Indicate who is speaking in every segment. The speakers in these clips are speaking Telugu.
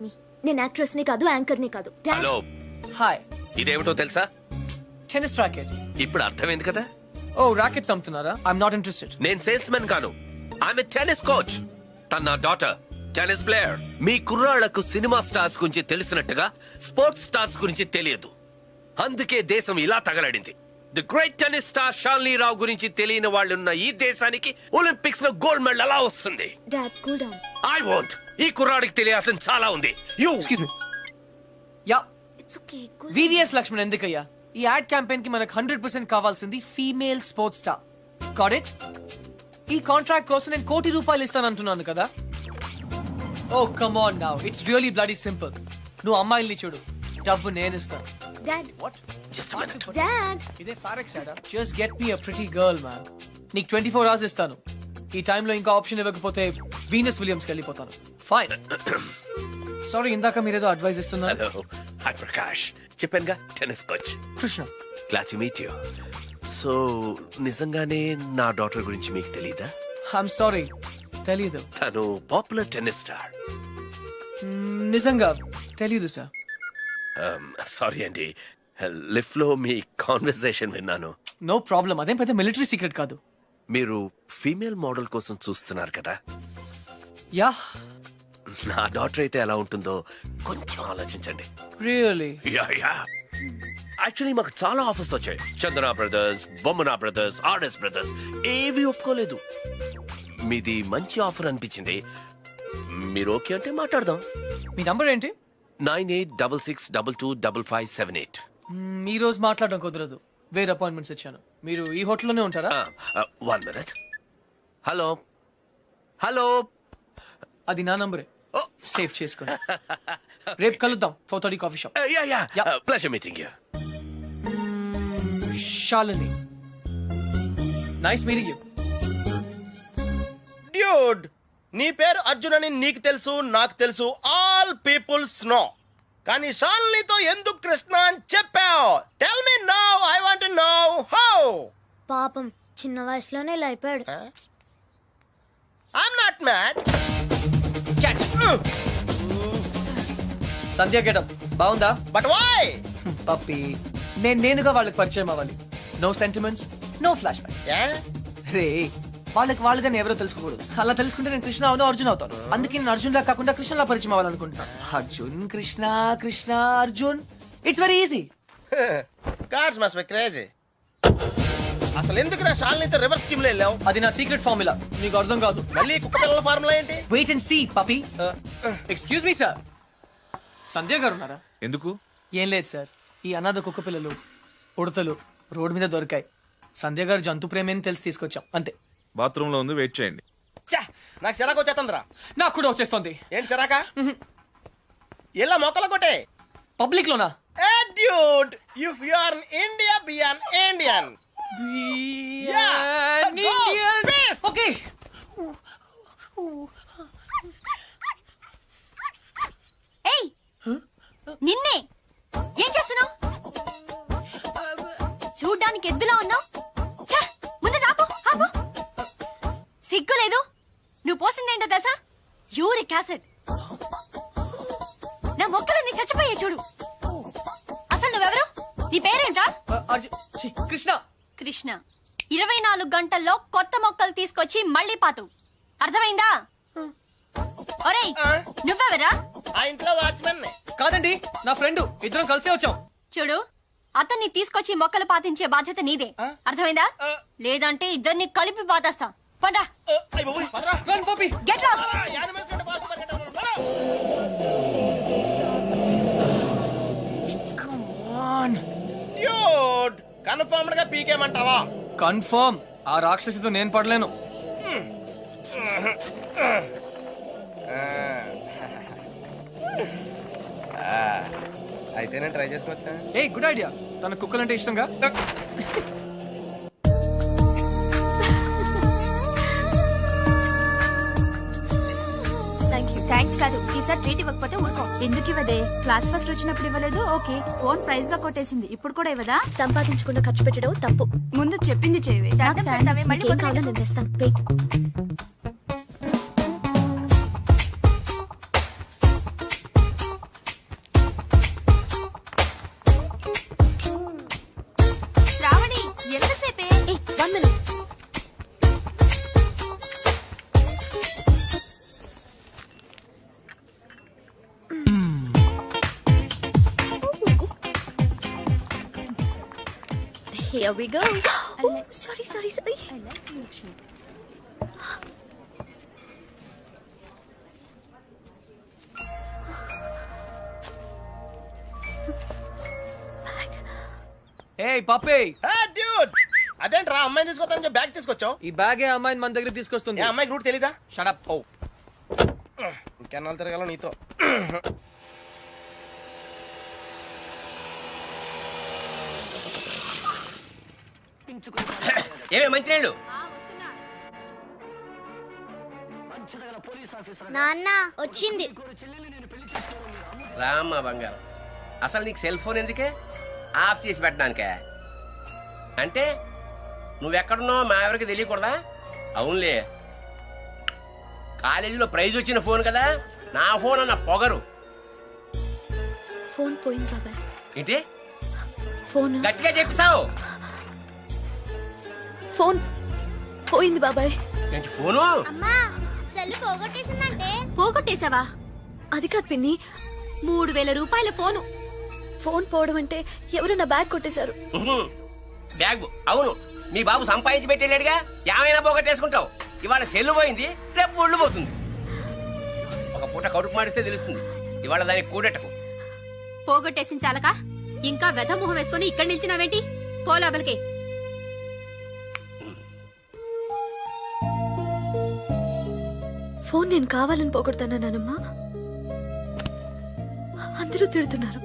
Speaker 1: మీ. నేను యాక్ట్రెస్ ని కాదు, యాంకర్ ని కాదు. Dad
Speaker 2: hello,
Speaker 3: hi.
Speaker 2: ఇదేమిటో తెలుసా?
Speaker 3: Tennis racket.
Speaker 2: ఇప్పుడు అర్థమైంది కదా.
Speaker 3: ఓ రాకెట్స్ అమ్ముతున్నారా? I'm not interested.
Speaker 2: నేను సేల్స్ మెన్ కాను, ఐఎమ్ ఎ టెన్నిస్ కోచ్. తన నా డాటర్ టెన్నిస్ ప్లేయర్. మీ కుర్రాళ్లకు సినిమా స్టార్స్ గురించి తెలిసినట్టుగా స్పోర్ట్స్ స్టార్స్ గురించి తెలియదు. అందుకే దేశం ఇలా తగలడింది. The great tennis star Shalini Rao గురించి తెలియని వాళ్ళున్న ఈ దేశానికి ఒలింపిక్స్ లో గోల్డ్ మెడల్ ఎలా వస్తుంది?
Speaker 1: Dad cool down.
Speaker 2: I want. ఈ కుర్రాడికి తెలియాల్సిన చాలా ఉంది. You
Speaker 3: excuse me. Ya.
Speaker 1: It's okay.
Speaker 3: VVS Laxman ఎందుకయ్యా? ఈ యాడ్ క్యాంపెయిన్ కి మనకు 100% కావాల్సింది female sports star. Got it? ఈ కాంట్రాక్ట్ కోసం నేను ₹1 కోటి ఇస్తానంటున్నాను కదా. Oh come on now, it's really bloody simple. నువ్వు అమ్మాయిల్ని చూడు, డబ్బు నేను ఇస్తాను.
Speaker 1: Dad
Speaker 3: what?
Speaker 2: Just a minute.
Speaker 1: Dad
Speaker 3: ఇదే ఫారెక్స్ యాడా? Just get me a pretty girl man. నీకు 24 hours ఇస్తాను. ఈ టైంలో ఇంకా ఆప్షన్ ఇవ్వకపోతే వీనస్ విలియమ్స్కి వెళ్ళిపోతాను. ఫైన్. సారీ, ఇందాక మీరేదో అడ్వైస్ ఇస్తున్నారు.
Speaker 2: Hello, hi Prakash. చెప్పానుగా, tennis coach.
Speaker 3: Krishna.
Speaker 2: Glad to meet you. So నిజంగానే నా డాటర్ గురించి మీకు తెలీదా?
Speaker 3: ఐఎమ్ సారీ, తెలీదు.
Speaker 2: తను పాపులర్ టెన్నిస్ స్టార్.
Speaker 3: నిజంగా తెలీదు సార్.
Speaker 2: సారీ అండి, లిఫ్ట్ లో మీ కాన్వర్సేషన్ విన్నాను.
Speaker 3: నో ప్రాబ్లం, అదేం పెద్ద మిలిటరీ సీక్రెట్ కాదు.
Speaker 2: మీరు ఫీమేల్ మోడల్ కోసం చూస్తున్నారు కదా.
Speaker 3: యా.
Speaker 2: నా డాటర్ అయితే ఎలా ఉంటుందో కొంచెం ఆలోచించండి.
Speaker 3: రియల్లీ?
Speaker 2: Yeah yeah. యాక్చువల్లీ మాకు చాలా ఆఫర్స్ వచ్చాయి. చందన బ్రదర్స్, బొమ్మనా బ్రదర్స్, ఆర్ఎస్ బ్రదర్స్ ఏవి ఒప్పుకోలేదు. మీది మంచి ఆఫర్ అనిపించింది. మీరు ఓకే అంటే మాట్లాడదాం.
Speaker 3: మీ నంబర్ ఏంటి?
Speaker 2: 9866225578.
Speaker 3: ఈ రోజు మాట్లాడడం కుదరదు, వేరే అపాయింట్మెంట్స్ ఇచ్చాను. మీరు ఈ హోటల్లోనే ఉంటారా?
Speaker 2: 1 minute. Hello hello.
Speaker 3: అది నా నంబరే, సేవ్ చేసుకోండి. రేపు కలుద్దాం 4:30 coffee shop.
Speaker 2: Yeah pleasure meeting you.
Speaker 3: Shalini, nice meeting you.
Speaker 4: Dude, నీ పేరు అర్జున్ అని నీకు తెలుసు, నాకు తెలుసు, ఆల్ పీపుల్స్ నో. కానీ షాలినితో ఎందుకు కృష్ణ అని చెప్పావు? Tell me now, I want to know how.
Speaker 1: పాపం చిన్న వయసులోనే ఇలా అయిపోయాడు.
Speaker 4: I'm not mad.
Speaker 3: Sandhya getup బాగుందా?
Speaker 4: But why?
Speaker 3: పప్పి, నేనుగా వాళ్ళకి పరిచయం అవ్వాలి. No sentiments, no flashbacks. రే, వాళ్ళుగా ఎవరో తెలుసుకోకూడదు. అలా తెలుసుకుంటే నేను కృష్ణ అవును, అర్జున్ అవుతాను. అందుకే నేను అర్జున్ లా కాకుండా కృష్ణలా పరిచయం అవ్వాలనుకుంటున్నాను. Arjun Krishna, Krishna Arjun, it's very easy.
Speaker 4: Cards must be crazy. అసలు ఎందుకు నా షాలినితో రివర్స్ స్కీమ్ లో వెళ్ళావు?
Speaker 3: అది నా సీక్రెట్ ఫార్ములా, నీకు అర్థం కాదు.
Speaker 4: మళ్ళీ కుక్క పిల్లల ఫార్ములా ఏంటి?
Speaker 3: Wait and see Puppy. Excuse me sir, Sandhya garu ఉన్నారా?
Speaker 5: ఎందుకు?
Speaker 3: ఏం లేదు సార్, ఈ అనాథ కుక్క పిల్లలు ఉడతలు రోడ్డు మీద దొరికాయి. సంధ్య గారు జంతు ప్రేమని తెలిసి తీసుకొచ్చాం, అంతే.
Speaker 5: బాత్రూమ్ లో ఉంది, వెయిట్ చేయండి.
Speaker 4: నాకు సిరాకు వచ్చేస్తుందిరా.
Speaker 3: నాకు కూడా వచ్చేస్తుంది.
Speaker 4: ఏంటి సిరాక? ఇలా మొక్కలు కొట్టే
Speaker 3: పబ్లిక్ లోనా?
Speaker 4: Dude, if you are in India, be an Indian. Yeah, go, peace.
Speaker 3: Okay.
Speaker 1: ఏయ్, నిన్నే ఏం చేస్తున్నావు? చూడ్డానికి ఎద్దులా ఉన్నావు. ముందు ఆపు, ఆపు. సిగ్గు లేదు? నువ్వు పోసిందేంటో తెలుసా? Uric acid. నా మొక్కలన్నీ చచ్చిపోయాయి చూడు. అసలు నువ్వెవరు? నీ పేరేంటా?
Speaker 3: కృష్ణ.
Speaker 1: కృష్ణ. 24 గంటల్లో కొత్త మొక్కలు తీసుకొచ్చి మళ్ళీ పాతు. అర్థమైందా? ఒరేయ్, నువ్వెవరా?
Speaker 4: ఆ ఇంట్లో వాచ్మెన్.
Speaker 3: కాదండి, నా ఫ్రెండ్. ఇద్దరం కలిసే వచ్చాం.
Speaker 1: చూడు, అతన్ని తీసుకొచ్చి మొక్కలు పాతించే బాధ్యత నీదే. అర్థమైందా? లేదంటే ఇద్దరిని కలిపి పాతేస్తా. పండ్రా.
Speaker 3: Run Puppy.
Speaker 1: Get lost.
Speaker 4: Dude, confirmed గా పీకేమంటావా?
Speaker 3: కన్ఫర్మ్. ఆ రాక్షసితో నేను పడలేను.
Speaker 4: అయితే నేను ట్రై చేసుకోవచ్చా?
Speaker 3: A good idea. తన కుక్కలంటే ఇష్టంగా.
Speaker 6: థ్యాంక్స్ కాదు, ఈసారి ట్రీట్ ఇవ్వకపోతే ఊరుకో. ఎందుకు ఇవ్వదే? క్లాస్ ఫస్ట్ వచ్చినప్పుడు ఇవ్వలేదు, ఓకే. ఫోన్ ప్రైజ్ గా కొట్టేసింది, ఇప్పుడు కూడా ఇవ్వదా?
Speaker 1: సంపాదించకుండా ఖర్చు పెట్టడం తప్పు.
Speaker 6: ముందు చెప్పింది చేయవే.
Speaker 1: మళ్ళీ కావాలో నేను తెస్తాను. Wait. Here we go. Oh, sorry.
Speaker 6: I like milkshake.
Speaker 3: ఏ పప్పే,
Speaker 4: డ్యూడ్ అదేంట్రా అమ్మాయిని తీసుకొస్తానని బ్యాగ్ తీసుకొచ్చావు?
Speaker 3: ఈ బ్యాగే అమ్మాయిని మన దగ్గర తీసుకొస్తుంది.
Speaker 4: ఏ అమ్మాయికి రూట్ తెలీదా?
Speaker 3: షడప్.
Speaker 4: ఓ ఇంకెన్నాళ్ళు తిరగాల నీతో.
Speaker 7: ఏమే మంచినీళ్ళు?
Speaker 8: నాన్న వచ్చింది.
Speaker 7: రామ్మా బంగారం, అసలు నీకు సెల్ ఫోన్ ఎందుకే? ఆఫ్ చేసి పెట్టడానికే? అంటే నువ్వెక్కడున్నావు మా ఎవరికి తెలియకూడదా? అవునులే, కాలేజీలో ప్రైజ్ వచ్చిన ఫోన్ కదా, నా ఫోన్ అన్న పొగరు.
Speaker 1: ఫోన్ పోయింది బాబాయ్.
Speaker 7: ఏంటి
Speaker 1: ఫోన్
Speaker 7: గట్టిగా చెప్పిస్తావు?
Speaker 1: ఫోన్ పోయింది బాబాయ్.
Speaker 7: ఏంటి ఫోను?
Speaker 8: అమ్మా సెల్ పోగొట్టేసిందంటే.
Speaker 1: పోగొట్టేశావా? అది కాదు పిన్ని, 3000 రూపాయల ఫోను. ఫోన్ పోవడం అంటే ఎవరు నా బ్యాగ్ కొట్టేశారు.
Speaker 7: బ్యాగ్? అవును, మీ బాబు సంపాదించి పెట్టేళ్ళాడుగా, ఏమైనా పోగొట్టేసుకుంటావు. ఇవాళ సెల్లు పోయింది, రేపు ఒళ్ళు పోతుంది. ఒక పూట కడుపు మాడిస్తే తెలుస్తుంది. ఇవాళ దానికి కూడెట్టకు.
Speaker 1: పోగొట్టేసిన చాలక ఇంకా వెధ మొహం వేసుకుని ఇక్కడ నిల్చున్నావేంటి? పో లోపలికి. ఫోన్ నేను కావాలని పోగొడతానమ్మా. అందరూ తిడుతున్నారు.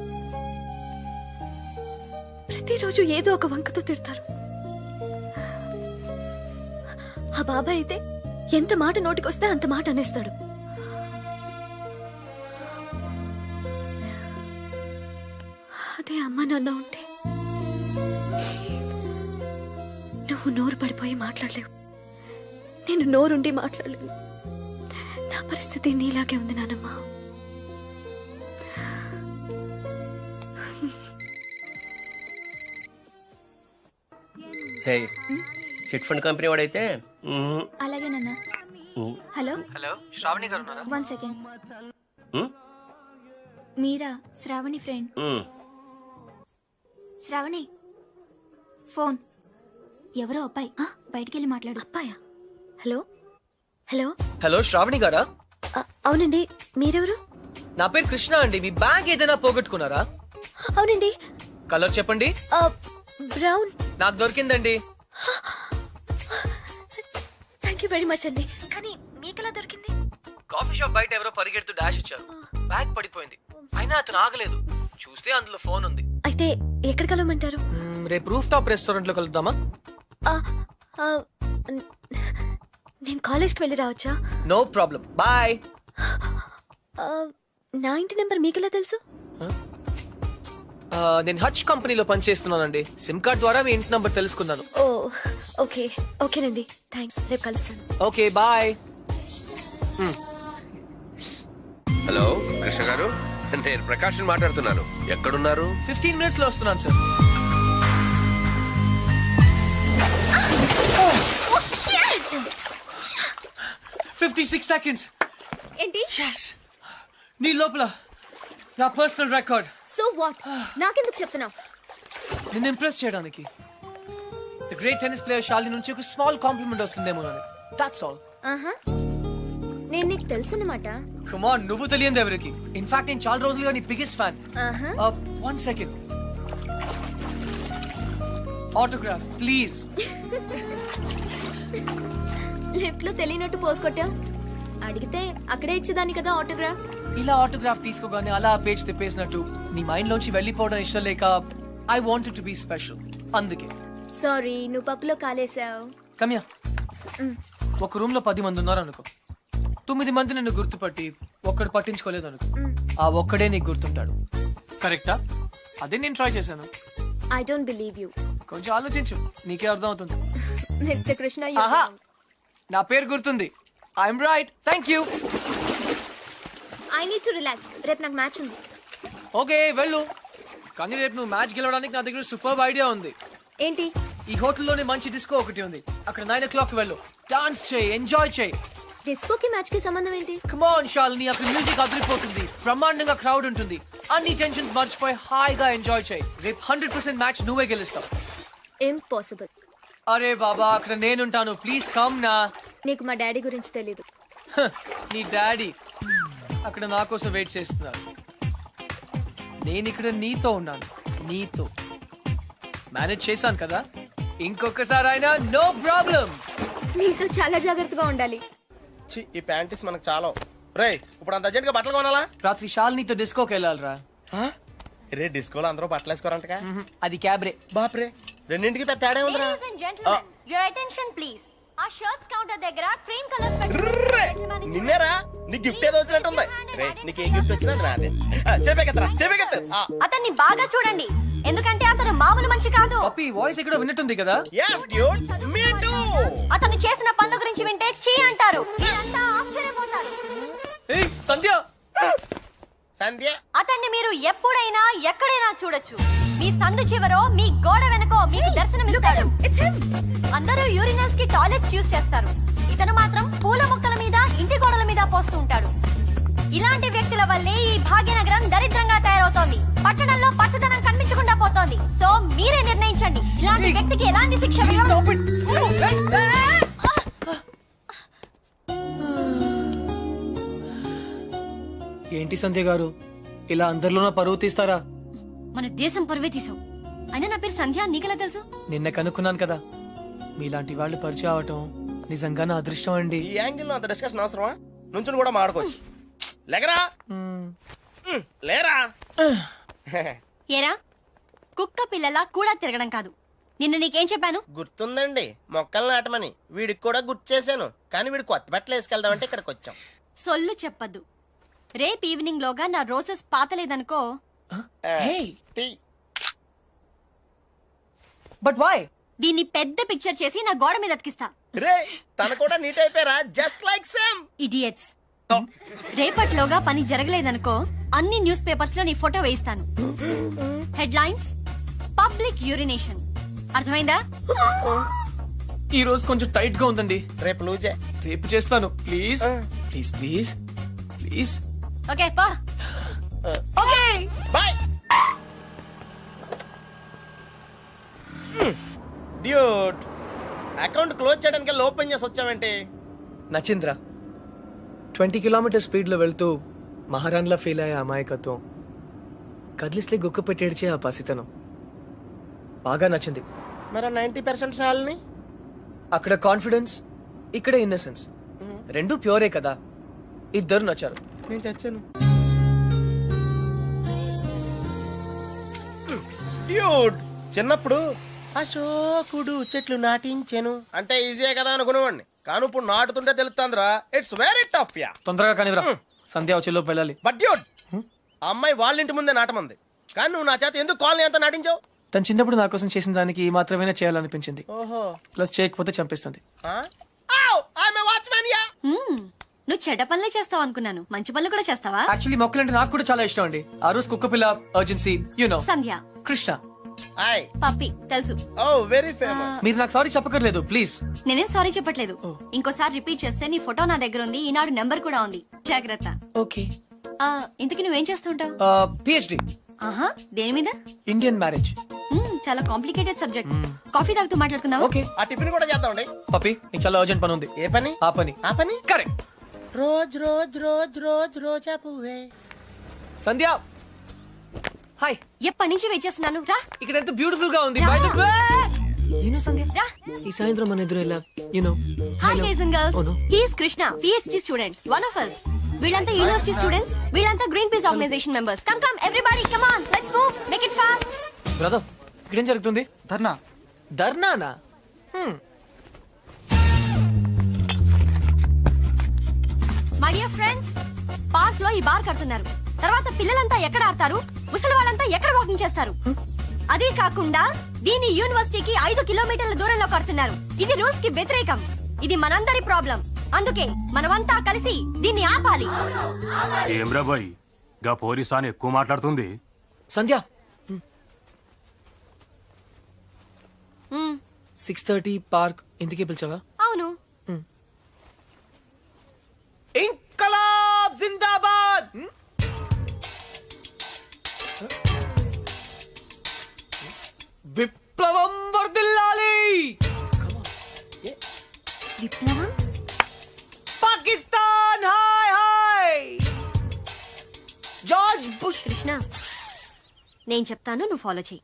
Speaker 1: ప్రతిరోజు ఏదో ఒక వంకతో తిడతారు. ఆ బాబాయ్ అయితే ఎంత మాట నోటికొస్తే అంత మాట అనేస్తాడు. అదే అమ్మ నాన్న ఉంటే నువ్వు నోరు పడిపోయి మాట్లాడలేవు, నేను నోరుండి మాట్లాడలేను. నా పరిస్థితి నీలాగే ఉంది నానమ్మా.
Speaker 7: సరే, చిట్ ఫండ్ కంపెనీ వాడైతే
Speaker 8: అలాగే నాన్న. హలో
Speaker 3: హలో, శ్రావణి గారు ఉన్నారా?
Speaker 8: 1 సెకండ్. మీరా శ్రావణి ఫ్రెండ్? శ్రావణి ఫోన్. ఎవరో అబ్బాయి బయటికెళ్ళి మాట్లాడు.
Speaker 1: అబ్బాయా? హలో హలో
Speaker 3: హలో, శ్రావణి గారా?
Speaker 1: అవునండి, మీరెవరు?
Speaker 3: నా పేరు కృష్ణ అండి. మీ బ్యాగ్ ఏదైనా పోగొట్టుకున్నారా?
Speaker 1: అవునండి.
Speaker 3: కలర్ చెప్పండి.
Speaker 1: బ్రౌన్.
Speaker 3: నాకు దొరికిందండి.
Speaker 1: థ్యాంక్ యూ వెరీ మచ్ అండి. కానీ మీకెలా దొరికింది?
Speaker 3: కాఫీ షాప్ బయట ఎవరో పరిగెడుతూ డాష్ ఇచ్చారు, బ్యాగ్ పడిపోయింది. అయినా అతను ఆగలేదు. చూస్తే అందులో ఫోన్ ఉంది.
Speaker 1: అయితే ఎక్కడ కలవమంటారు?
Speaker 3: రేపు రూఫ్ టాప్ రెస్టారెంట్ లో కలుద్దామా?
Speaker 1: నేను కాలేజ్కి వెళ్ళి రావచ్చా?
Speaker 3: No problem, bye.
Speaker 1: నా ఇంటి నెంబర్ మీకెలా తెలుసు?
Speaker 3: నేను హచ్ కంపెనీలో పనిచేస్తున్నానండి. సిమ్ కార్డ్ ద్వారా మీ ఇంటి నంబర్ తెలుసుకున్నాను.
Speaker 1: ఓ ఓకే, ఓకేనండి, థ్యాంక్స్. రేపు కలుస్తాను.
Speaker 3: Okay, bye.
Speaker 2: హలో కృష్ణ గారు, నేను ప్రకాష్ మాట్లాడుతున్నాను. ఎక్కడున్నారు?
Speaker 3: 15 minutes లో వస్తున్నాను సార్.
Speaker 1: Oh, shit!
Speaker 3: 56 seconds.
Speaker 1: ఏంటి?
Speaker 3: Yes. నీ లోపల నా పర్సనల్ రికార్డ్.
Speaker 1: So what? నాకెందుకు చెప్తున్నావు?
Speaker 3: నిన్ను ఇంప్రెస్ చేయడానికి. The great tennis player Shalini నుంచి ఒక స్మాల్ కాంప్లిమెంట్ వస్తుందేమో అని. That's all.
Speaker 1: నేను నీకు తెలుసన్నమాట.
Speaker 3: కమ్ ఆన్, నువ్వు తెలియదు ఎవరికి. ఇన్ఫాక్ట్ నేను చాలా రోజులుగా నీ biggest fan. 1 second. Autograph please.
Speaker 1: Lift లో తెలియనట్టు పోసుకొట్టా. అడిగితే అక్కడే ఇచ్చేదాన్ని కదా ఆటోగ్రాఫ్.
Speaker 3: ఇలా ఆటోగ్రాఫ్ తీసుకోగానే అలా పేజ్ తిప్పేసినట్టు నీ మైండ్ లోంచి వెళ్ళిపోవడం ఇష్టం లేక I wanted to be special. అందుకే.
Speaker 1: సారీ, నువ్వు పప్పులో కాలేసావు.
Speaker 3: కమ్యా, ఒక రూమ్ లో 10 మంది ఉన్నారు అనుకో. 9 మంది నిన్ను గుర్తుపట్టి ఒక్కడు పట్టించుకోలేదు అనుకో. ఆ ఒక్కడే నీకు గుర్తుంటాడు. కరెక్టా? అదే నేను ట్రై చేశాను.
Speaker 1: I don't believe you.
Speaker 3: కొంచెం ఆలోచించు, నీకే అర్థం అవుతుంది.
Speaker 1: మిస్టర్ కృష్ణ,
Speaker 3: ఆహా, నా పేరు గుర్తుంది. I'm right. Thank you.
Speaker 1: I need to relax. రేపు నాకు మ్యాచ్ ఉంది.
Speaker 3: ఓకే, వెళ్ళు. కానీ రేపు నువ్వు మ్యాచ్ గెలవడానికి నా దగ్గర సూపర్ ఐడియా ఉంది.
Speaker 1: ఏంటి?
Speaker 3: ఈ హోటల్లోనే మంచి డిస్కో ఒకటి ఉంది. అక్కడ 9 o'clock వెళ్ళు. డాన్స్ చేయి, ఎంజాయ్ చేయి.
Speaker 1: డిస్కోకి మ్యాచ్ కి సంబంధం ఏంటి?
Speaker 3: కమ్ ఆన్ శాలిని, అక్కడ మ్యూజిక్ అదిరిపోతుంది. బ్రహ్మాండంగా క్రౌడ్ ఉంటుంది. అన్ని టెన్షన్స్ మర్చిపోయి హాయిగా ఎంజాయ్ చేయి. రేపు 100% మ్యాచ్ నువ్వే గెలుస్తావు.
Speaker 1: ఇంపాసిబుల్.
Speaker 3: అరే బాబా అక్కడ నేనుంటాను, ప్లీజ్ కమ్ నా.
Speaker 1: నీకు మా డాడీ గురించి తెలీదు.
Speaker 3: నీ డాడీ అక్కడ నా కోసం వెయిట్ చేస్తున్నారు. నేను ఇక్కడ నీతో ఉన్నాను, నీతో మేనేజ్ చేశాను కదా. ఇంకొకసారి అయినా నో ప్రాబ్లం.
Speaker 1: నీతో చాలా జాగ్రత్తగా ఉండాలి.
Speaker 4: ఛీ, ఈ ప్యాంటీస్ మనకు చాలా. రే ఇప్పుడు అంత అర్జెంట్ గా బట్టలు కొనాలా?
Speaker 3: రాత్రి షాల్ నీతో డిస్కోకి వెళ్ళాలిరా.
Speaker 4: రే డిస్కోలో అందరూ బట్టలు వేసుకోరంటగా.
Speaker 3: అది క్యాబ్రే.
Speaker 4: బాప్రే, రెండింటికి పెద్ద తేడా ఉందిరా.
Speaker 1: Your attention please. ఆ షర్ట్స్ కౌంటర్ దగ్గర క్రీమ్ కలర్స్
Speaker 4: ర్రే, నిన్నేరా నీ గిఫ్ట్ ఏదో వచ్చినట్టుంది. రే నీకు ఏ గిఫ్ట్ వచ్చినా అది నాదే. చెప్పేకెత్తు.
Speaker 1: అతన్ని బాగా చూడండి, ఎందుకంటే అతను మామూలు మనిషి కాదు.
Speaker 3: పప్పి వాయిస్ ఎక్కడో విన్నట్టుంది కదా.
Speaker 4: yes dude, me too.
Speaker 1: అతను చేసిన పనుల గురించి వింటే చీ అంటారు. మీరంతా ఆశ్చర్యపోతారు.
Speaker 3: ఏయ్ సంధ్య.
Speaker 4: సంధ్య,
Speaker 1: అతన్ని మీరు ఎప్పుడైనా ఎక్కడైనా చూడొచ్చు. మీ సందు చివరో మీ గోడ వెనకో మీకు దర్శనమిస్తాడు. అందరూ యూరినల్స్ కి టాయిలెట్స్ యూజ్ చేస్తారు. ఇతను మాత్రం పూల మొక్కల మీద, ఇంటి గోడల మీద పోస్తూ ఉంటాడు. ఇలాంటి వ్యక్తుల వల్లే ఈ భాగ్యనగరం దరిద్రంగా తయారవుతోంది. పట్టణంలో పచ్చదనం కనిపించకుండా పోతోంది. సో మీరే నిర్ణయించండి, ఇలాంటి వ్యక్తికి ఎలాంటి శిక్ష
Speaker 3: ఏంటి సంధ్య గారు ఇలా అందరిలోనూ పరువు తీస్తారా?
Speaker 1: మన దేశం పరువే తీసాం. అయినా నా పేరు సంధ్య, నీకెలా తెలుసు?
Speaker 3: నిన్న కనుక్కున్నాను కదా. మీలాంటి వాళ్ళు పరిచయం అవటం నిజంగా నా అదృష్టం అండి.
Speaker 4: ఈ యాంగిల్ లో అంత డిస్కషన్ అవసరమా? నుంచుని కూడా మాడుకోవచ్చు. లేకరా, లేరా.
Speaker 1: ఏరా, కుక్క పిల్లలా కూడా తిరగడం కాదు. నిన్న నీకేం చెప్పాను?
Speaker 4: గుర్తుందండి, మొక్కలు నాటమని. వీడికి కూడా గుర్తు చేశాను, కానీ వీడు కొత్త బట్టలు వేసుకెళ్దామంటే ఇక్కడికి వచ్చాం.
Speaker 1: సొల్లు చెప్పద్దు. రేపు ఈవినింగ్ లోగా నా రోజెస్ పాతలేదనుకో.
Speaker 3: But why?
Speaker 1: దీన్ని పెద్ద పిక్చర్ చేసి నా గోడ మీద అతికిస్తా.
Speaker 4: రే తన కూడా నీట్ అయిపోయారా, జస్ట్ లైక్ సేమ్.
Speaker 1: ఇడియట్స్. రేపట్లోగా పని జరగలేదనుకో, అన్ని న్యూస్ పేపర్స్ లో నీ ఫోటో వేయిస్తాను. Headlines: public urination. అర్థమైందా?
Speaker 3: ఈ రోజు కొంచెం టైట్ గా ఉందండి.
Speaker 4: రేపు లూజే.
Speaker 3: రేపు చేస్తాను. Please please please please.
Speaker 1: Okay పా.
Speaker 3: Okay
Speaker 4: bye. Dude, account close చేయడానికి ఓపెన్ చేసి వచ్చామంటే.
Speaker 3: నచింద్ర 20 కిలోమీటర్ స్పీడ్ లో వెళ్తూ మహారాణ్లా ఫీల్ అయ్యే అమాయకత్వం, కదిలిస్తే గుక్క పెట్టేడ్చే ఆ పసితనం బాగా నచ్చింది.
Speaker 4: మరి 90% సాల్ని?
Speaker 3: అక్కడ కాన్ఫిడెన్స్, ఇక్కడ ఇన్నసెన్స్, రెండు ప్యూరే కదా. ఇద్దరు నచ్చారు.
Speaker 4: నేను చచ్చాను. డ్యూడ్, చిన్నప్పుడు అశోకుడు చెట్లు నాటించెను అంటే ఈజీయే కదా అనుకునేవాడిని, కానీ ఇప్పుడు నాటుతుంటే తెలుస్తుందిరా, ఇట్స్ వెరీ టఫ్. యా
Speaker 3: తొందరగా కానివ్వరా, సంధ్య వచ్చేలోపు వెళ్ళాలి.
Speaker 4: బట్ డ్యూడ్, ఆ అమ్మాయి వాళ్ళ ఇంటి ముందే నాటమంది, కానీ నువ్వు నా చేత ఎందుకు కాలనీ అంతా నాటించావు?
Speaker 3: తను చిన్నప్పుడు నా కోసం చేసిన దానికి ఈ మాత్రమే చేయాలనిపించింది.
Speaker 4: ఓహో,
Speaker 3: ప్లస్ చేయకపోతే చంపేస్తుంది.
Speaker 1: నువ్వు చెడ్డ పనులే చేస్తావు అనుకున్నాను, మంచి పనులు కూడా చేస్తావా?
Speaker 3: యాక్చువల్లీ మొక్కలంటే నాకు కూడా చాలా ఇష్టం అండి. ఆ రోజు కుక్క పిల్ల, అర్జెన్సీ, నో
Speaker 1: సంధ్య,
Speaker 3: కృష్ణ,
Speaker 1: పప్పి తెలుసు.
Speaker 4: Very famous.
Speaker 3: మీరు నాకు సారీ చెప్పకర్లేదు ప్లీజ్.
Speaker 1: నేనేం సారీ చెప్పట్లేదు. ఇంకోసారి రిపీట్ చేస్తే నీ ఫోటో నా దగ్గర ఉంది, ఈనాడు నెంబర్ కూడా ఉంది, జాగ్రత్త.
Speaker 3: ఓకే.
Speaker 1: ఇంతకీ నువ్వేం చేస్తుంటావు?
Speaker 3: పిహెచ్డి.
Speaker 1: ఆహా, దేని మీద?
Speaker 3: Indian marriage.
Speaker 1: చాలా కాంప్లికేటెడ్ సబ్జెక్ట్. కాఫీ తాగుతూ మాట్లాడుకుందాం.
Speaker 3: ఓకే.
Speaker 4: ఆ టిఫిన్ కూడా చేద్దామండి.
Speaker 3: పప్పి, నీకు చాలా అర్జెంట్ పని ఉంది.
Speaker 4: ఏ పని?
Speaker 3: ఆ పని.
Speaker 4: ఆ పని
Speaker 3: correct.
Speaker 4: Rose rose rose rose రోజా పువ్వే.
Speaker 3: సంధ్య హాయ్.
Speaker 1: ఎప్పటి నుంచి వెయిట్ చేస్తున్నాను, రా.
Speaker 3: ఇక్కడ ఎంత బ్యూటిఫుల్ గా ఉంది. సంధ్య,
Speaker 1: రా.
Speaker 3: ఈ సాయంత్రం మన ఎదురు ఎలా
Speaker 1: hi guys and girls, he is Krishna, PhD student, one of us. వీళ్ళంతా యూనివర్సిటీ స్టూడెంట్స్, వీళ్ళంతా green peace organization members. Come come everybody, come on, let's move, make it fast.
Speaker 3: Brother, ఇక్కడ ఏం జరుగుతుంది? ధర్నా. ధర్నానా?
Speaker 1: మై డియర్ ఫ్రెండ్స్, పార్క్ లో ఈ బార్ కడుతున్నారు. తర్వాత పిల్లలంతా ఎక్కడ ఆడతారు, ముసలి వాళ్ళంతా ఎక్కడ వాకింగ్ చేస్తారు? అదే కాకుండా దీని యూనివర్సిటీకి 5 కిలోమీటర్ల దూరంలో కడుతున్నారు. ఇది రూల్స్ కి వ్యతిరేకం. ఇది మనందరి ప్రాబ్లం. అందుకే మనమంతా కలిసి దీన్ని ఆపాలి.
Speaker 9: ఏమ్రా బాయ్, గా పోలీస్ అని ఎక్కువ మాట్లాడుతుంది.
Speaker 3: సంధ్య 6:30 పార్క్ ఎందుకే పిలిచావా?
Speaker 1: అవును.
Speaker 3: ఇంకలాబ్ జిందాబాద్. విప్లవం వర్ధిల్లాలి.
Speaker 1: విప్లవం
Speaker 3: Pakistan hi hi George bush.
Speaker 1: Krishna నేను చెప్తాను, నువ్వు ఫాలో చెయ్యి.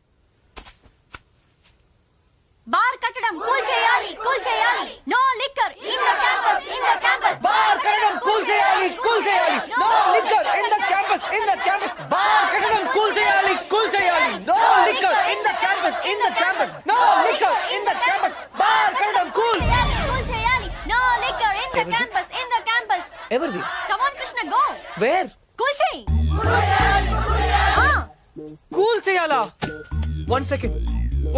Speaker 1: బార్ కట్టడం కూల్ చేయాలి, కూల్ చేయాలి. No liquor in the campus, in the campus.
Speaker 3: Bar కట్టడం కూల్ చేయాలి, కూల్ చేయాలి. No liquor in the campus, in the campus. Bar కట్టడం కూల్ చేయాలి, కూల్ చేయాలి. No liquor in the campus, in the campus. No liquor in the campus. Bar కట్టడం కూల్
Speaker 1: కూల్ చేయాలి. No liquor in the campus, in the campus.
Speaker 3: ఎవరిది?
Speaker 1: Come on Krishna, go.
Speaker 3: Where?
Speaker 1: Cool చేయి.
Speaker 3: కూల్ చేయాలా? 1 సెకండ్.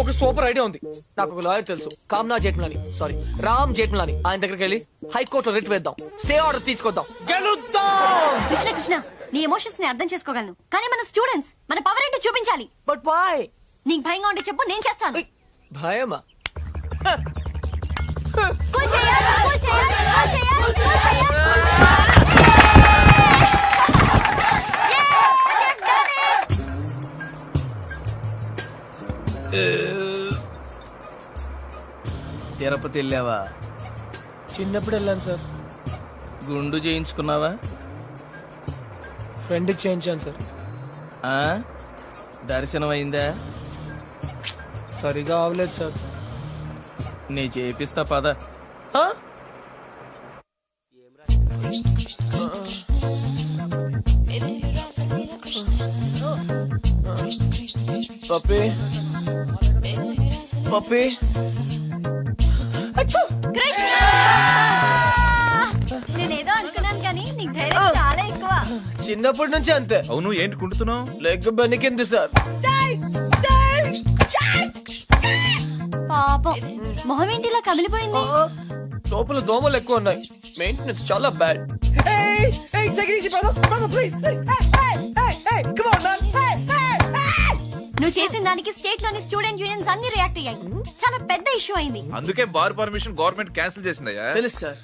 Speaker 3: ఒక సూపర్ ఐడియా ఉంది. నాకు ఒక లాయర్ తెలుసు, కామ్నా జేఠ్మలాని, సారీ రామ్ జేఠ్మలాని. ఆయన దగ్గరికి వెళ్ళి హైకోర్టులో రిట్ వేద్దాం, స్టే ఆర్డర్ తీసుకొద్దాం, గెలుద్దాం.
Speaker 1: కృష్ణ కృష్ణ, నీ ఎమోషన్స్ ని అర్థం చేసుకోగలను, కానీ మన స్టూడెంట్స్, మన పవర్ ఏంటో చూపించాలి.
Speaker 3: But why?
Speaker 1: నీకు భయంగా ఉంటే చెప్పు, నేను చేస్తాను.
Speaker 3: భయమా?
Speaker 1: కూల్ చేయాలి, కూల్ చేయాలి, కూల్ చేయాలి, కూల్ చేయాలి.
Speaker 10: తిరుపతి వెళ్ళావా?
Speaker 3: చిన్నప్పుడు వెళ్ళాను సార్.
Speaker 10: గుండు చేయించుకున్నావా?
Speaker 3: ఫ్రెండ్కి చేయించాను సార్.
Speaker 10: ఆ? దర్శనం అయిందా?
Speaker 3: సరిగా అవలేదు సార్.
Speaker 10: నీ చేపిస్తా పద.
Speaker 3: పప్పి పప్పి.
Speaker 1: కృష్ణ, నేనేదో అనుకున్నాను కానీ నీకు ధైర్యం చాలా ఎక్కువ.
Speaker 3: చిన్నప్పటి నుంచి అంతే.
Speaker 5: అవును, ఏంటి కుంటున్నావు?
Speaker 3: Leg బెనికింది sir.
Speaker 1: పాపం మొహం ఏంటిలా కమిలిపోయింది?
Speaker 3: లోపల దోమలు ఎక్కువ ఉన్నాయి, మెయింటెనెన్స్ చాలా బ్యాడ్.
Speaker 1: నువ్వు చేసిన దానికి స్టేట్ లోని స్టూడెంట్ యూనియన్స్ అన్ని రియాక్ట్ అయ్యాయి. చాలా పెద్ద ఇష్యూ అయింది.
Speaker 5: అందుకే బార్ పర్మిషన్ గవర్నమెంట్ క్యాన్సిల్ చేసిందయ్యా.
Speaker 3: తెలుసు సార్,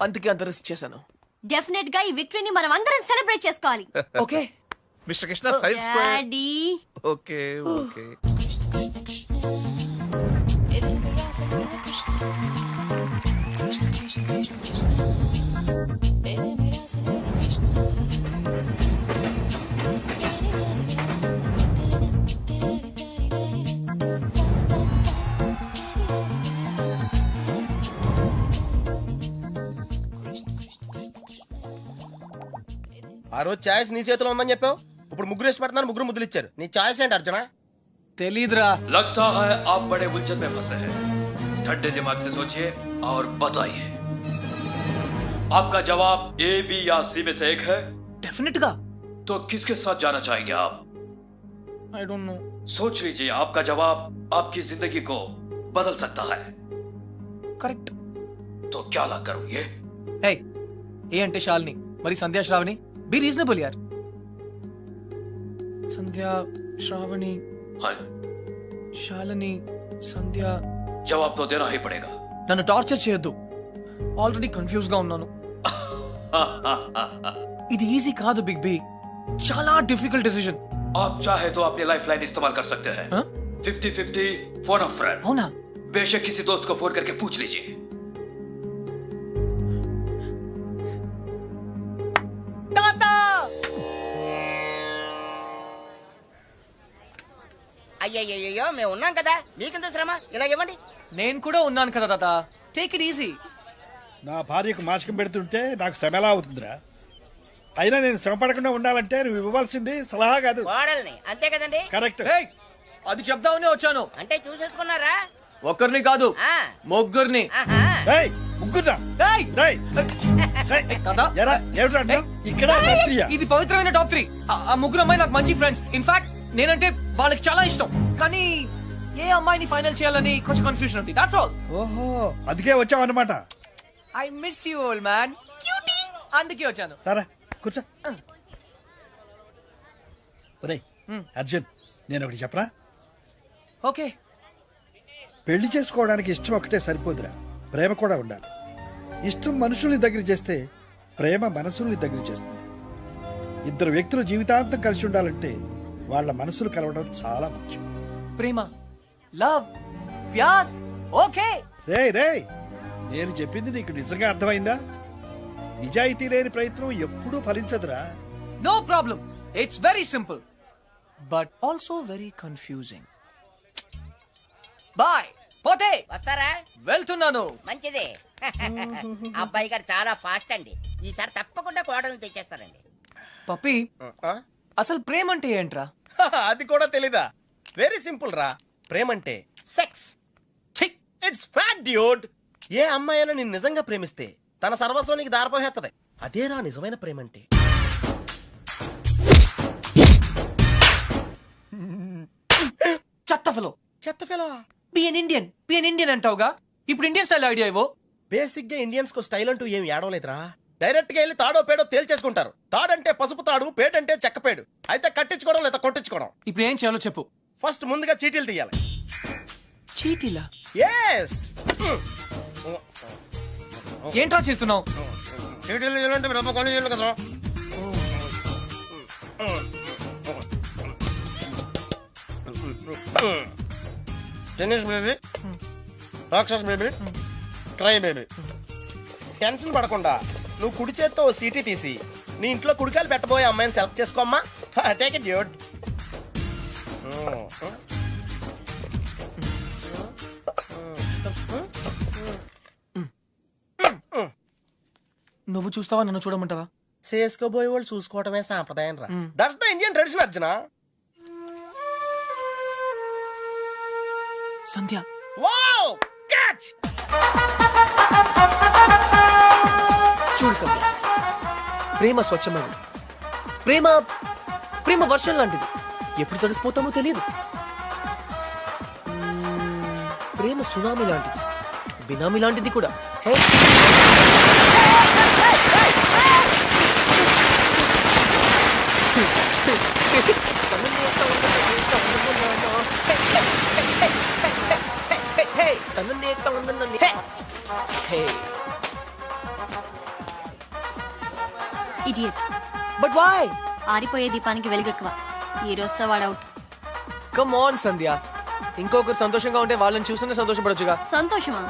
Speaker 3: అందుకే అంత రిస్క్ చేశాను.
Speaker 1: డెఫినెట్ గా ఈ విక్టరీని మనం అందరం సెలబ్రేట్ చేసుకోవాలి.
Speaker 3: Okay
Speaker 5: mister Krishna, side square.
Speaker 1: Daddy
Speaker 5: okay okay.
Speaker 4: ఆ రోజు ఛాయిస్ నీ చేతిలో ఉందని చెప్పావు, ఇప్పుడు ముగ్గురు ఇష్టపడుతున్నారు, ముగ్గురు ముద్దులు ఇచ్చారు. నీ ఛాయిస్ ఏంటి అర్జున?
Speaker 3: తెలీదురా.
Speaker 11: लगता है आप बड़े उलझन में फंसे हैं। ठंडे दिमाग से सोचिए और बताइए, आपका जवाब ए, बी या सी में से एक है।
Speaker 3: डेफिनेट गा।
Speaker 11: तो किसके साथ जाना चाहेंगे आप?
Speaker 3: I don't know.
Speaker 11: सोच लीजिए, आपका जवाब आपकी जिंदगी को बदल सकता है।
Speaker 3: करेक्ट।
Speaker 11: तो क्या ला करोगे?
Speaker 3: Hey, ये अंटे शालिनी, मरी संध्या श्रावणी, बी रीजनेबल यार. संध्या श्रावणी,
Speaker 11: हाँ,
Speaker 3: शालिनी, సంధ్య.
Speaker 11: जवाब तो देना ही पड़ेगा.
Speaker 3: నన్ను టార్చర్ చేయొద్దు, ఆల్రెడీ కన్ఫ్యూజ్ గా ఉన్నాను. ఇది ఈజీ కాదు బిగ్ బి, చాలా డిఫికల్ట్ డిసిజన్.
Speaker 11: आप चाहे तो अपनी लाइफ लाइन इस्तेमाल कर सकते हैं. 50-50 फोन ऑफ फ्रेंड.
Speaker 3: అవునా?
Speaker 11: बेशक किसी दोस्त को फोन करके पूछ लीजिए.
Speaker 12: అయ్యయ్యో, మేము ఉన్నాం కదా, మీకెంత శ్రమ? ఇలా ఇవ్వండి.
Speaker 3: నేను కూడా ఉన్నాను కదా తాత, టేక్ ఇట్ ఈజీ.
Speaker 13: నా భార్యకు మాసికం పెడుతుంటే నాకు శ్రమ ఎలా అవుతుందిరా? అయినా నేను శ్రమ పడకుండా ఉండాలంటే నువ్వు ఇవ్వాల్సింది సలహా కాదు,
Speaker 12: కోడల్ని. అంతే కదండి?
Speaker 13: కరెక్ట్.
Speaker 3: అది చెప్దామనే వచ్చాను.
Speaker 12: అంటే చూసేసుకున్నారా?
Speaker 3: ఒక్కరిని కాదు, ముగ్గురిని.
Speaker 13: ముగ్గురా? ఇక్కడ
Speaker 3: ఇది పవిత్రమైన టాప్ 3. ఆ ముగ్గురు అమ్మాయి నాకు మంచి ఫ్రెండ్స్. ఇన్ఫాక్ట్ నేనంటే వాళ్ళకి చాలా ఇష్టం, కానీ ఏ అమ్మాయిని ఫైనల్ చేయాలని కొంచెం కన్ఫ్యూజన్ ఉంది. That's all.
Speaker 13: ఓహో, అందుకే వచ్చావు అన్నమాట.
Speaker 3: I miss you old man. Cutie. అందుకే వచ్చాను.
Speaker 13: సరే కూర్చో. ఒరేయ్ అర్జున్, నేను ఒకటి చెప్పరా?
Speaker 3: ఓకే.
Speaker 13: పెళ్లి చేసుకోవడానికి ఇష్టం ఒకటే సరిపోదురా, ప్రేమ కూడా ఉండాలి. ఇష్టం మనుషుల్ని దగ్గర చేస్తే ప్రేమ మనసుల్ని దగ్గర చేస్తుంది. ఇద్దరు వ్యక్తులు జీవితాంతం కలిసి ఉండాలంటే వాళ్ళ మనసులు కలవడం చాలా ముఖ్యం.
Speaker 3: ప్రేమ, లవ్, ప్యార్. ఓకే
Speaker 13: రే నేను చెప్పింది నీకు నిజంగా అర్థమైందా? నిజాయితీ లేని ప్రయత్నం ఎప్పుడూ ఫలించదురా.
Speaker 3: No problem, it's very simple but also very confusing. Bye, పోతే
Speaker 12: వస్తారా?
Speaker 3: వెళ్తున్నాను.
Speaker 12: మంచిది. అబ్బాయి గారు చాలా ఫాస్ట్ అండి. ఈసారి తప్పకుండా కోడలను తెచ్చేస్తారండి.
Speaker 3: పప్పి, అసలు ప్రేమ అంటే ఏంట్రా?
Speaker 4: అది కూడా తెలీదా? వెరీ సింపుల్ రా. ప్రేమంటే సెక్స్. It's fact dude. ఏ అమ్మాయి అయినా నిన్ను నిజంగా ప్రేమిస్తే తన సర్వస్వానికి దారిపోహేత్తది. అదేరా నిజమైన ప్రేమంటే.
Speaker 3: చెత్త ఫెలో బి ఎన్ ఇండియన్ అంటావుగా, ఇప్పుడు ఇండియన్ స్టైల్ ఐడియా ఇవ్వు.
Speaker 4: బేసిక్ గా ఇండియన్స్ కు స్టైల్ అంటూ ఏం ఏడవలేదురా. డైరెక్ట్ గా వెళ్ళి తాడో పేడో తేల్చేసుకుంటారు. తాడంటే పసుపు తాడు, పేడంటే చెక్కపేడు. అయితే కట్టించుకోవడం లేదా కొట్టించుకోవడం.
Speaker 3: ఇప్పుడు ఏం చేయాలో చెప్పు.
Speaker 4: ఫస్ట్ ముందుగా చీటీలు తీయాలి.
Speaker 3: చీటీలా?
Speaker 4: ఎస్.
Speaker 3: ఏంట్రా చేస్తున్నావు?
Speaker 4: చీటీలు తీయాలంటే బ్రహ్మ కొని చేయాలి కదరా. టెన్నిస్ బేబీ, రాక్షస్ బేబీ, క్రై బేబీ. టెన్షన్ పడకుండా నువ్వు కుడి చేత్తో ఓ సీటీ తీసి నీ ఇంట్లో కుడికాయలు పెట్టబోయే అమ్మాయిని సెలెక్ట్ చేసుకోమ్మా. Take it dude.
Speaker 3: నువ్వు చూస్తావా, నన్ను చూడమంటావా?
Speaker 4: చేసుకోబోయే వాళ్ళు చూసుకోవటమే సాంప్రదాయం రా. That's the Indian tradition Arjuna.
Speaker 3: Sandhya.
Speaker 4: Wow, catch.
Speaker 3: చూడు సంధ్య, ప్రేమ స్వచ్ఛమైనది. ప్రేమ వర్షం లాంటిది, ఎప్పుడు తడిసిపోతామో తెలియదు. ప్రేమ సునామీ లాంటిది, బినామీ లాంటిది కూడా. Hey,
Speaker 1: idiot.
Speaker 3: But why?
Speaker 1: ఆరిపోయే దీపానికి వెలుగెక్కువ. ఈ రోజుతో వాడు అవుట్.
Speaker 3: కమ్ ఆన్ సంధ్య, ఇంకొకరు సంతోషంగా ఉంటే వాళ్ళని చూస్తూనే సంతోషపడొచ్చుగా.
Speaker 1: సంతోషమా?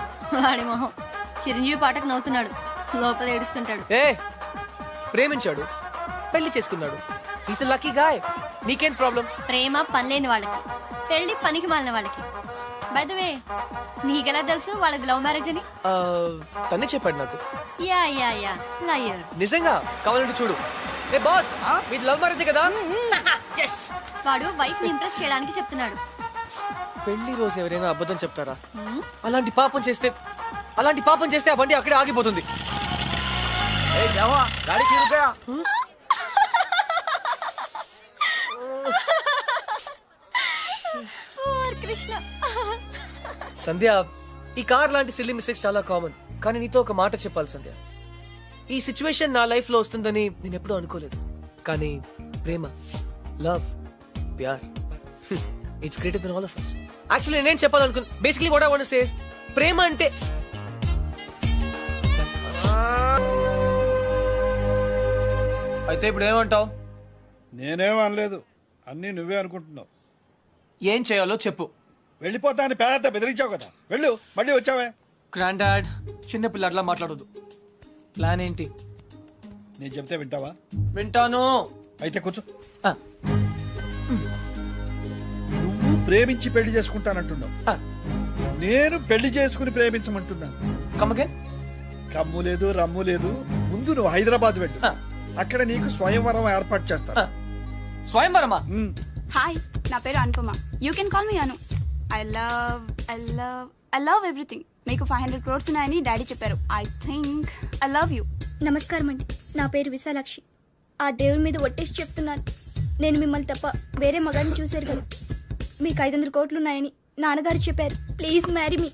Speaker 1: వాడి మొహం. చిరంజీవి పాటకు నవ్వుతున్నాడు, లోపల ఏడుస్తుంటాడు.
Speaker 3: ఏ, ప్రేమించాడు, పెళ్లి చేసుకున్నాడు. He's lucky guy. నీకేం ప్రాబ్లం?
Speaker 1: ప్రేమ పనిలేని వాళ్ళకి, పెళ్లి పనికి మాలిన వాళ్ళకి. బై ద వే, నీకెలా తెలుసు వాళ్ళది లవ్ మ్యారేజ్ అని?
Speaker 3: తనే చెప్పాడు నాకు.
Speaker 1: Yeah yeah yeah, liar.
Speaker 3: నిజంగా? కావాలంటే చూడు. ఏ బాస్, మీది లవ్ మ్యారేజ్ కదా?
Speaker 1: వాడు వైఫ్ ని ఇంప్రెస్ చేయడానికి చెప్తున్నాడు.
Speaker 3: పెళ్లి రోజు ఎవరైనా అబద్ధం చెప్తారా? అలాంటి పాపం చేస్తే ఆ బండి అక్కడే ఆగిపోతుంది.
Speaker 1: కృష్ణ.
Speaker 3: సంధ్య, ఈ కార్ లాంటి సిల్లీ మిస్టేక్స్ చాలా కామన్. కానీ నీతో ఒక మాట చెప్పాలి సంధ్య. ఈ సిచ్యువేషన్ నా లైఫ్ లో వస్తుందని నేను ఎప్పుడూ అనుకోలేదు. కానీ ప్రేమ, లవ్, ప్యార్, it's greater than all of us. Actually నేనేం చెప్పాలనుకున్నా, basically what I want to say is, ప్రేమ అంటే అయితే ఇప్పుడు ఏమంటావు?
Speaker 13: నేనేం అనలేదు, అన్నీ నువ్వే అనుకుంటున్నావు.
Speaker 3: ఏం చేయాలో చెప్పు.
Speaker 13: వెళ్ళిపోతా అని పేద బెదిరించావు కదా, వెళ్ళు. మళ్ళీ వచ్చావే.
Speaker 3: గ్రాండ్ డాడ్, చిన్న పిల్లట్లా మాట్లాడొద్దు. ప్లాన్ ఏంటి?
Speaker 13: నేను చెప్తే వింటావా?
Speaker 3: వింటాను.
Speaker 13: అయితే కూర్చో. నువ్వు ప్రేమించి పెళ్లి చేసుకుంటానంటున్నావు, నేను పెళ్లి చేసుకుని ప్రేమించమంటున్నాను.
Speaker 3: కమ్మగే
Speaker 13: కమ్ము లేదు, రమ్ము లేదు. ముందు నువ్వు హైదరాబాద్ వెళ్ళు, అక్కడ నీకు స్వయంవరం ఏర్పాటు చేస్తా.
Speaker 3: స్వయంవరమా?
Speaker 6: హాయ్, నా పేరు Anupama. You can call me Anu. I love everything. మీకు 500 crores ఉన్నాయని డాడీ చెప్పారు. I think I love you.
Speaker 8: నమస్కారం అండి, నా పేరు విశాలాక్షి. ఆ దేవుడి మీద ఒట్టేసి చెప్తున్నాను, నేను మిమ్మల్ని తప్ప వేరే మగాడిని చూశారు కదా. మీకు 500 కోట్లు ఉన్నాయని నాన్నగారు చెప్పారు. Please marry me.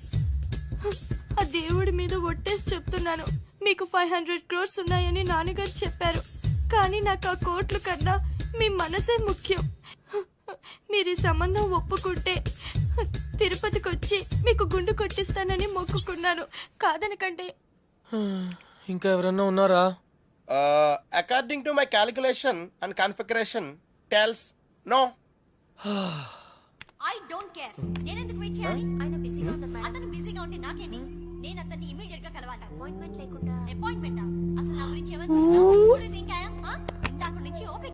Speaker 6: ఆ దేవుడి మీద ఒట్టేసి చెప్తున్నాను, మీకు 500 crores ఉన్నాయని నాన్నగారు చెప్పారు. కానీ నాకు ఆ కోట్లు కన్నా మీ మనసే ముఖ్యం. మీరు ఈ సంబంధం ఒప్పుకుంటే తిరుపతికి వచ్చి మీకు గుండు కొట్టిస్తానని మొక్కుకున్నాను. కాదనకండి.
Speaker 3: ఇంకా ఎవరన్నా ఉన్నారా?
Speaker 4: According to my calculation and configuration tells no.
Speaker 1: I don't care. నేను ఎందుకు వెయిట్ చేయాలి? ఆయన బిజీగా ఉన్నారు. అతను బిజీగా ఉంటే నాకేంటి? నేను అతన్ని ఇమీడియట్ గా కలవాలి.
Speaker 8: అపాయింట్మెంట్ లేకుండా
Speaker 1: అపాయింట్మెంటా? అసలు నా గురించి ఏమనుకుంటున్నావు? ఇందాక నుంచి ఓపిక